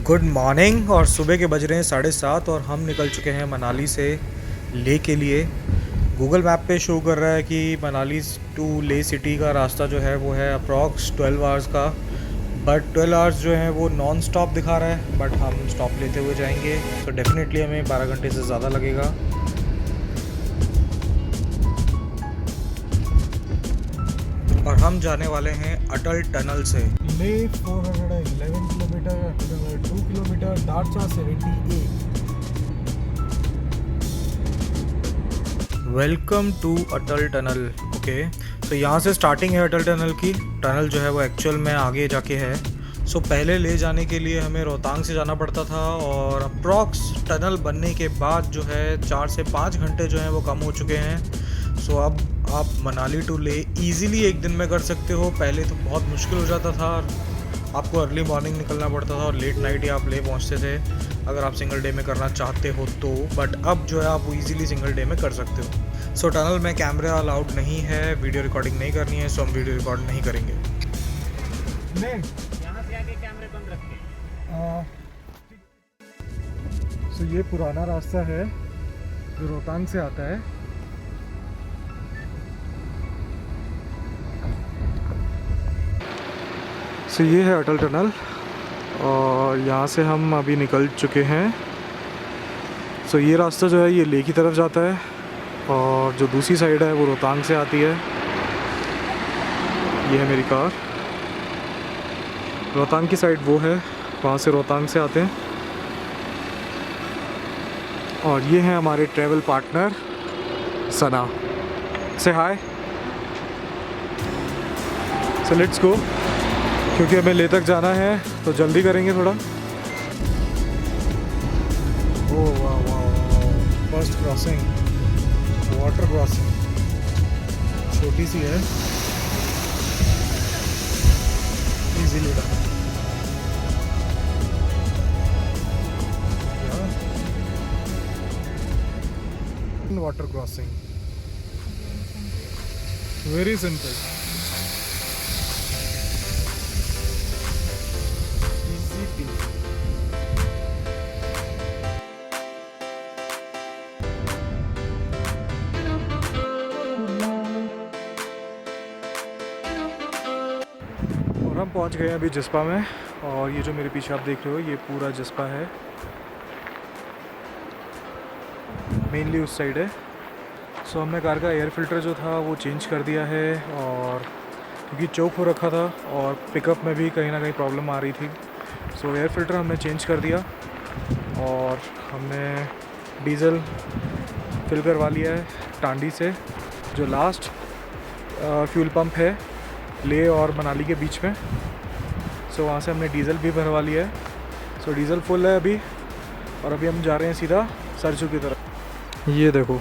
Good morning. और सुबह के बज रहे हैं 7:30 और हम निकल चुके हैं मनाली से ले के लिए। गूगल मैप पे शो कर रहा है कि मनाली टू ले सिटी का रास्ता जो है वो है अप्रॉक्स 12 आवर्स का, बट 12 आवर्स जो है वो नॉन स्टॉप दिखा रहा है। बट हम स्टॉप लेते हुए जाएंगे तो डेफिनेटली हमें 12 घंटे से ज़्यादा लगेगा। और हम जाने वाले हैं अटल टनल से। Leh 411 kilometre, 2 kilometre, Darcha 78। Welcome to Atal tunnel. Okay, तो यहाँ से स्टार्टिंग है अटल टनल की। टनल जो है वो एक्चुअल में आगे जाके है। सो पहले ले जाने के लिए हमें रोहतांग से जाना पड़ता था और अप्रॉक्स टनल बनने के बाद जो है 4 से 5 घंटे जो हैं वो कम हो चुके हैं। सो अब आप मनाली टू ले ईज़िली एक दिन में कर सकते हो। पहले तो बहुत मुश्किल हो जाता था, आपको अर्ली मॉर्निंग निकलना पड़ता था और लेट नाइट ही आप ले पहुँचते थे अगर आप सिंगल डे में करना चाहते हो तो। बट अब जो है आप ईज़िली सिंगल डे में कर सकते हो। सो टनल में कैमरा अलाउड नहीं है, वीडियो रिकॉर्डिंग नहीं करनी है, सो हम वीडियो रिकॉर्ड नहीं करेंगे। यहाँ से आगे कैमरे बंद रखे। सो ये पुराना रास्ता है जो रोहतांग से आता है। सो ये है अटल टनल और यहाँ से हम अभी निकल चुके हैं। सो ये रास्ता जो है ये लेह की तरफ जाता है और जो दूसरी साइड है वो रोहतांग से आती है। ये है मेरी कार। रोहतांग की साइड वो है, वहाँ से रोहतांग से आते हैं। और ये हैं हमारे ट्रैवल पार्टनर सना। से हाय। सो लेट्स गो, क्योंकि हमें लेह तक जाना है तो जल्दी करेंगे थोड़ा। ओह वाह वाह, फर्स्ट क्रॉसिंग, वाटर क्रॉसिंग, छोटी सी है, easily done. Water crossing very simple, easy PG. और हम पहुंच गए हैं अभी जिस्पा में। और ये जो मेरे पीछे आप देख रहे हो ये पूरा जिस्पा है, मेनली उस साइड है। सो हमने कार का एयर फिल्टर जो था वो चेंज कर दिया है, और क्योंकि चोक हो रखा था और पिकअप में भी कहीं ना कहीं प्रॉब्लम आ रही थी। सो एयर फिल्टर हमने चेंज कर दिया और हमने डीज़ल फिल करवा लिया है टांडी से, जो लास्ट फ्यूल पंप है लेह और मनाली के बीच में। सो वहाँ से हमने डीज़ल भी भरवा लिया है। सो डीज़ल फुल है अभी, और अभी हम जा रहे हैं सीधा सरजू की तरफ। ये देखो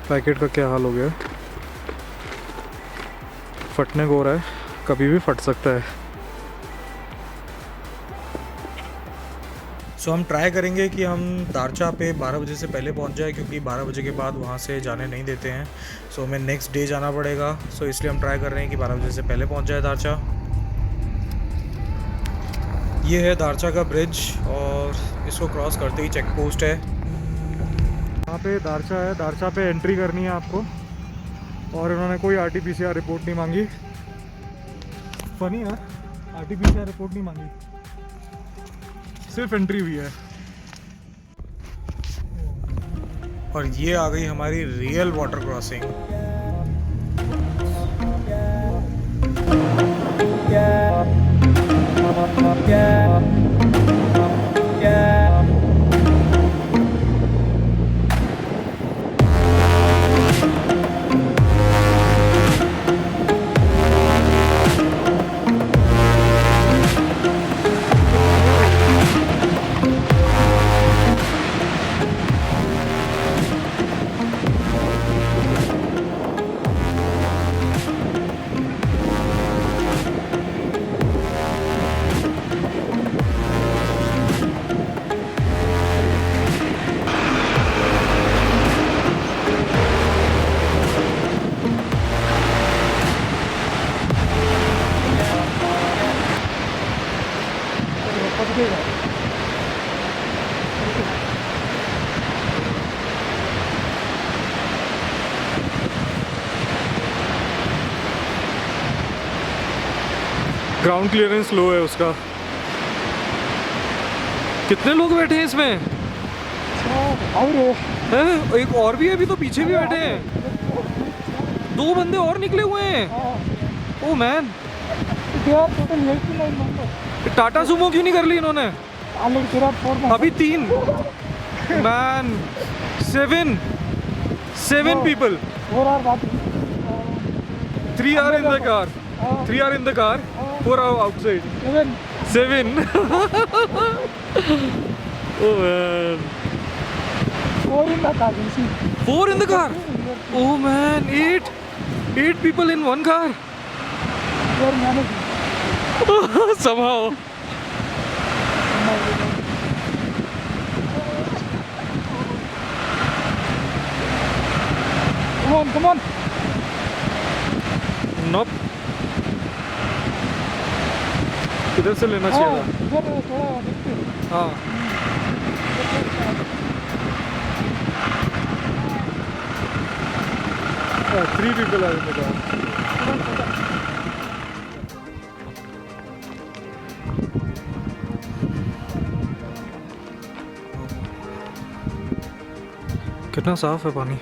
पैकेट का क्या हाल हो गया, फटने को हो रहा है, कभी भी फट सकता है। सो हम ट्राई करेंगे कि हम दारचा पे 12 बजे से पहले पहुंच जाए, क्योंकि 12 बजे के बाद वहां से जाने नहीं देते हैं। सो हमें नेक्स्ट डे जाना पड़ेगा। सो इसलिए हम ट्राई कर रहे हैं कि 12 बजे से पहले पहुंच जाए दारचा। ये है दारचा का ब्रिज और इसको क्रॉस करते ही चेक पोस्ट है। यहाँ पे दारचा है, दारचा पे एंट्री करनी है आपको, और इन्होंने कोई RT-PCR रिपोर्ट नहीं मांगी। फनी है, RT-PCR रिपोर्ट नहीं मांगी, सिर्फ एंट्री हुई है। और ये आ गई हमारी रियल वाटर क्रॉसिंग। दिखेगा। ग्राउंड क्लियरेंस लो है उसका। कितने लोग बैठे हैं इसमें? हैं? एक और भी है, अभी तो पीछे भी बैठे हैं। 2 बंदे और निकले हुए हैं। ओ मैन, टाटा सुमो क्यों नहीं कर ली इन्होंने? अभी 3 man, 7 people. 3 are in the car. 3 are in the car. 4 are outside. 7. Oh man. 4 in the car. Oh man, 8 people in one car. Somehow. Come on. Nope. इधर से लेना चाहिए था। हाँ। Three people are in the car. कितना साफ है पानी।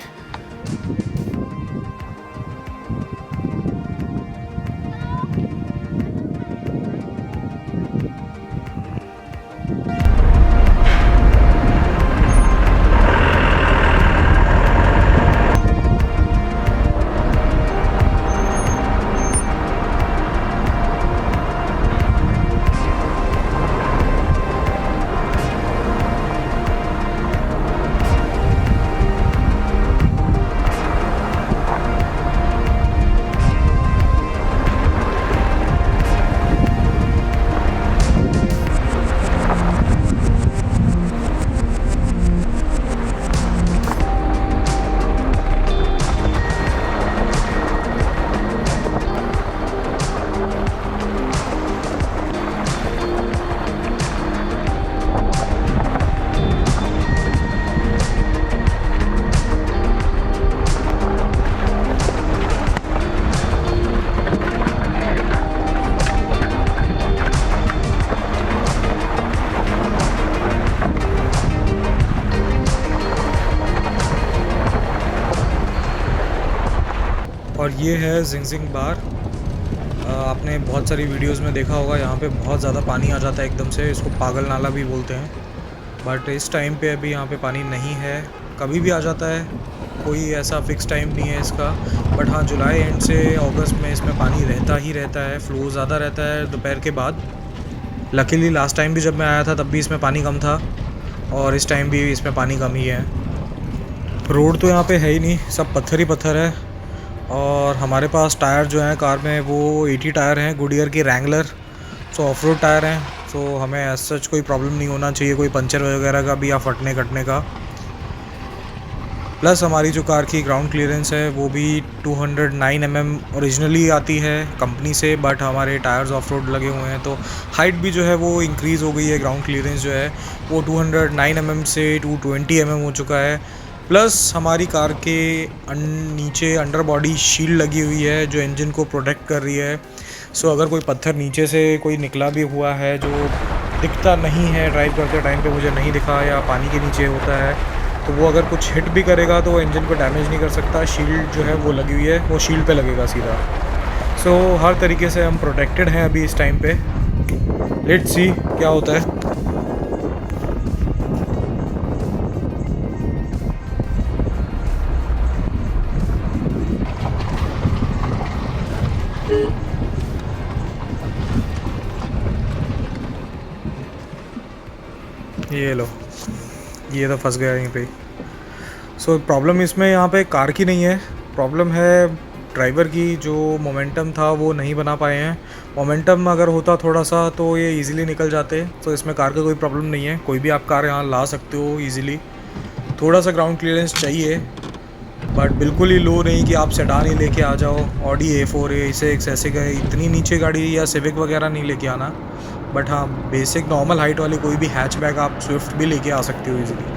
और ये है जिंगजिंग बार। आपने बहुत सारी वीडियोस में देखा होगा, यहाँ पे बहुत ज़्यादा पानी आ जाता है एकदम से, इसको पागल नाला भी बोलते हैं। बट इस टाइम पे अभी यहाँ पे पानी नहीं है, कभी भी आ जाता है, कोई ऐसा फिक्स टाइम नहीं है इसका। बट हाँ, जुलाई एंड से अगस्त में इसमें पानी रहता ही रहता है, फ्लो ज़्यादा रहता है दोपहर के बाद। लकीली लास्ट टाइम भी जब मैं आया था तब भी इसमें पानी कम था, और इस टाइम भी इसमें पानी कम ही है। रोड तो यहाँ पे है ही नहीं, सब पत्थर ही पत्थर है। और हमारे पास टायर जो हैं कार में वो 80 टायर हैं, गुडियर की Wrangler. So of road tyre हैं, सो हमें एज सच कोई प्रॉब्लम नहीं होना चाहिए, कोई पंचर वगैरह का भी या फटने कटने का। प्लस हमारी जो कार की ग्राउंड क्लियरेंस है वो भी 209 mm ओरिजिनली आती है कंपनी से, बट हमारे टायर्स ऑफ रोड लगे हुए हैं तो हाइट भी जो है वो इंक्रीज़ हो गई है। ग्राउंड क्लियरेंस जो है वो 209 mm से 220 mm हो चुका है। प्लस हमारी कार के नीचे अंडर बॉडी शील्ड लगी हुई है जो इंजन को प्रोटेक्ट कर रही है। सो अगर कोई पत्थर नीचे से कोई निकला भी हुआ है जो दिखता नहीं है, ड्राइव करते टाइम पे मुझे नहीं दिखा, या पानी के नीचे होता है, तो वो अगर कुछ हिट भी करेगा तो वो इंजन को डैमेज नहीं कर सकता। शील्ड जो है वो लगी हुई है, वो शील्ड पे लगेगा सीधा। सो हर तरीके से हम प्रोटेक्टेड हैं अभी इस टाइम पे। लेट्स सी क्या होता है। ये लो, ये तो फंस गया यहीं पे। सो प्रॉब्लम इसमें यहाँ पे कार की नहीं है, प्रॉब्लम है ड्राइवर की। जो मोमेंटम था वो नहीं बना पाए हैं। मोमेंटम अगर होता थोड़ा सा तो ये इजीली निकल जाते, तो इसमें कार का कोई प्रॉब्लम नहीं है। कोई भी आप कार यहाँ ला सकते हो इजीली। थोड़ा सा ग्राउंड क्लियरेंस चाहिए, बट बिल्कुल ही लो नहीं कि आप सेडान ही लेके आ जाओ। ऑडी A4 A6 ऐसे का इतनी नीचे गाड़ी या सिविक वगैरह नहीं लेके आना। बट हाँ, बेसिक नॉर्मल हाइट वाली कोई भी हैचबैक आप स्विफ्ट भी लेके आ सकते हो इजीली।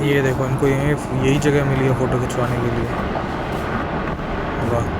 ये देखो, इनको यही जगह मिली है फ़ोटो खिंचवाने के लिए। वाह।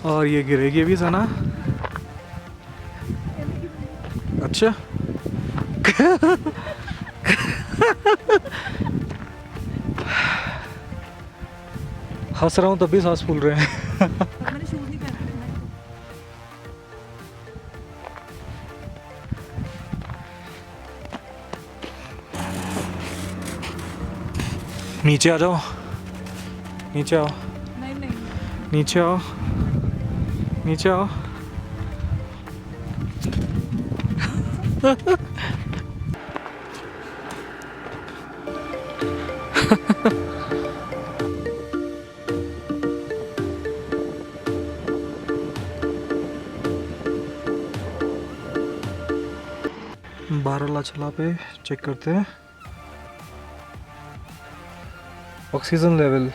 और ये गिरेगी भी सना। अच्छा हंस रहा हूँ तब भी सांस फूल रहे हैं। मैंने शूज नहीं पहना था। नीचे आ जाओ, नीचे आओ, नहीं नहीं नीचे आओ, नीचे आओ। बारालाचला पे चेक करते हैं ऑक्सीजन लेवल।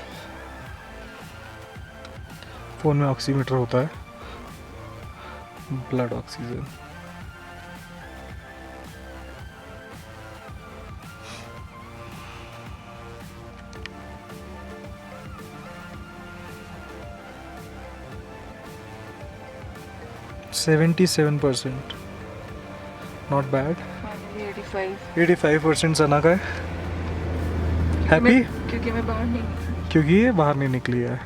फ़ोन में ऑक्सीमीटर होता है, ब्लड ऑक्सीजन। %77, not bad. 85 85% सना का है। हैप्पी क्योंकि मैं बाहर नहीं निकली। क्योंकि ये बाहर नहीं निकली है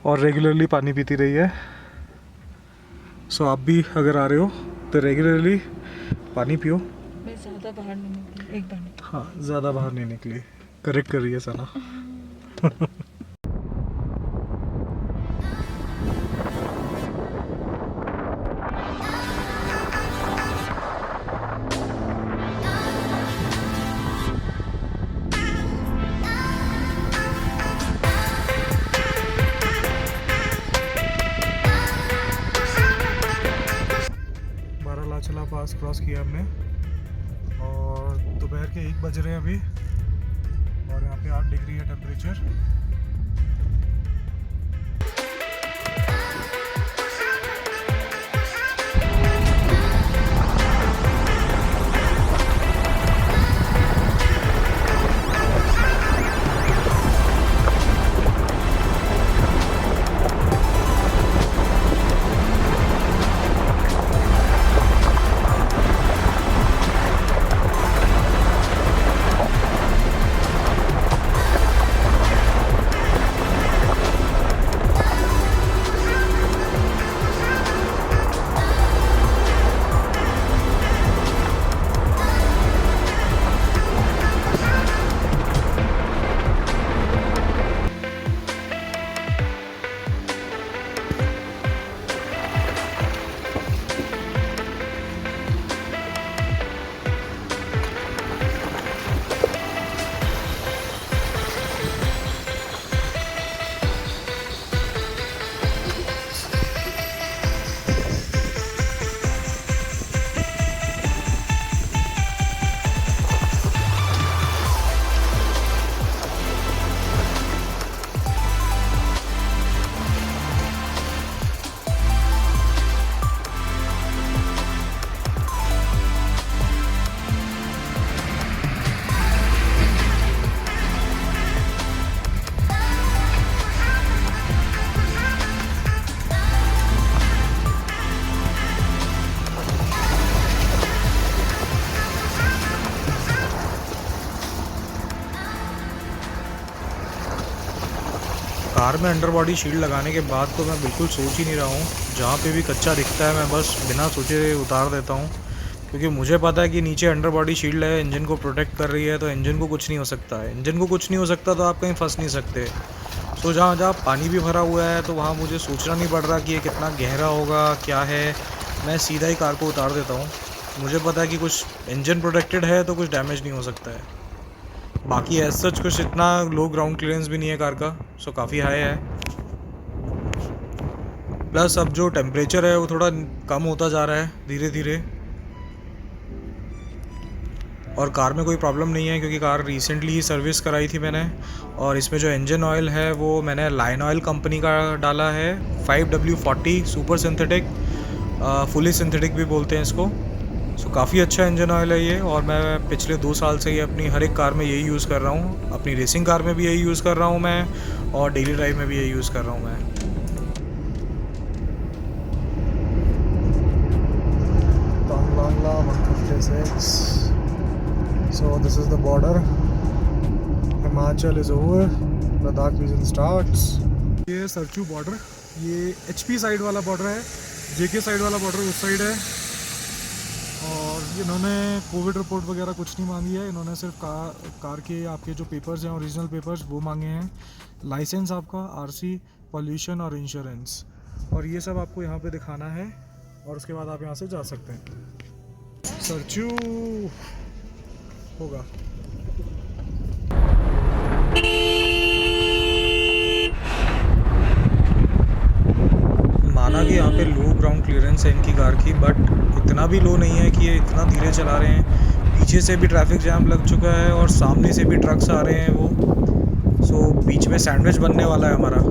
और रेगुलरली पानी पीती रही है। सो आप भी अगर आ रहे हो तो रेगुलरली पानी पियो। मैं ज़्यादा बाहर नहीं निकली, एक बार निकली। हाँ, ज़्यादा बाहर नहीं निकली, करेक्ट कर रही है सना। बारालाचला पास क्रॉस किया हमने और दोपहर के 1 बज रहे हैं अभी और यहाँ पे 8 डिग्री है टेम्परेचर। कार में अंडर बॉडी शील्ड लगाने के बाद तो मैं बिल्कुल सोच ही नहीं रहा हूँ। जहाँ पे भी कच्चा दिखता है मैं बस बिना सोचे उतार देता हूँ, क्योंकि मुझे पता है कि नीचे अंडर बॉडी शील्ड है, इंजन को प्रोटेक्ट कर रही है, तो इंजन को कुछ नहीं हो सकता है। इंजन को कुछ नहीं हो सकता तो आप कहीं फंस नहीं सकते। सो जहाँ जहाँ पानी भी भरा हुआ है तो वहाँ मुझे सोचना नहीं पड़ रहा कि ये कितना गहरा होगा, क्या है। मैं सीधा ही कार को उतार देता हूँ मुझे पता है कि कुछ इंजन प्रोटेक्टेड है तो कुछ डैमेज नहीं हो सकता है। बाकी एज सच कुछ इतना लो ग्राउंड क्लियरेंस भी नहीं है कार का, सो काफ़ी हाई है। प्लस अब जो टेम्परेचर है वो थोड़ा कम होता जा रहा है धीरे धीरे, और कार में कोई प्रॉब्लम नहीं है क्योंकि कार रिसेंटली ही सर्विस कराई थी मैंने। और इसमें जो इंजन ऑयल है वो मैंने लाइन ऑयल कंपनी का डाला है, 5W40 super synthetic, fully synthetic भी बोलते हैं इसको। सो काफ़ी अच्छा इंजन ऑयल है ये, और मैं पिछले 2 साल से ये अपनी हर एक कार में यही यूज़ कर रहा हूँ। अपनी रेसिंग कार में भी यही यूज़ कर रहा हूँ मैं, और डेली ड्राइव में भी यही यूज़ कर रहा हूँ मैं। Tonglang 156. So this is the border. Himachal is over. Ladakh region starts. ये सरचू बॉर्डर, ये HP साइड वाला बॉर्डर है, JK साइड वाला बॉर्डर उस साइड है। और इन्होंने कोविड रिपोर्ट वगैरह कुछ नहीं मांगी है, इन्होंने सिर्फ कार के आपके जो पेपर्स हैं ओरिजिनल पेपर्स वो मांगे हैं, लाइसेंस आपका, RC, पॉल्यूशन और इंश्योरेंस, और ये सब आपको यहाँ पे दिखाना है और उसके बाद आप यहाँ से जा सकते हैं। सरचू होगा। माना कि यहाँ पे लो ग्राउंड क्लियरेंस है इनकी कार की, बट इतना भी लो नहीं है कि ये इतना धीरे चला रहे हैं। पीछे से भी ट्रैफिक जैम लग चुका है और सामने से भी ट्रक्स आ रहे हैं वो, सो बीच में सैंडविच बनने वाला है हमारा।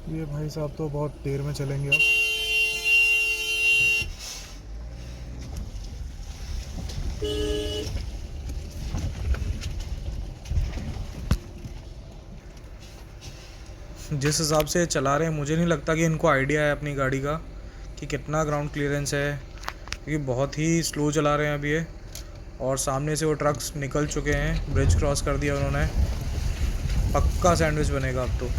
ये भाई साहब तो बहुत देर में चलेंगे अब। जिस हिसाब से चला रहे हैं मुझे नहीं लगता कि इनको आइडिया है अपनी गाड़ी का कि कितना ग्राउंड क्लियरेंस है, क्योंकि बहुत ही स्लो चला रहे हैं अभी ये। और सामने से वो ट्रक्स निकल चुके हैं, ब्रिज क्रॉस कर दिया उन्होंने। पक्का सैंडविच बनेगा अब तो।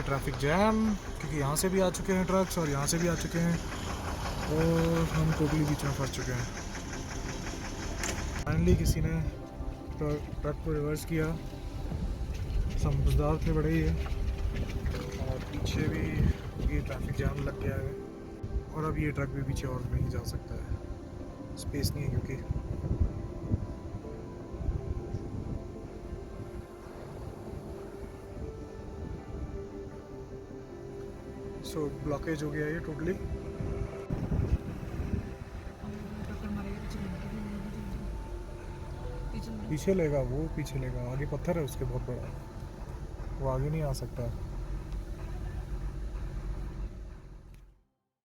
ट्रैफिक जैम, क्योंकि यहाँ से भी आ चुके हैं ट्रक्स और यहाँ से भी आ चुके हैं, और हम टोटली बीच में फंस चुके हैं। फाइनली किसी ने ट्रक को रिवर्स किया, समझदार थे बड़े ही है, और पीछे भी ये ट्रैफिक जैम लग गया है, और अब ये ट्रक भी पीछे और नहीं जा सकता है, स्पेस नहीं है क्योंकि। सो ब्लॉकेज हो गया ये टोटली। पीछे लेगा, वो पीछे लेगा, आगे पत्थर है उसके बहुत बड़ा, वो आगे नहीं आ सकता।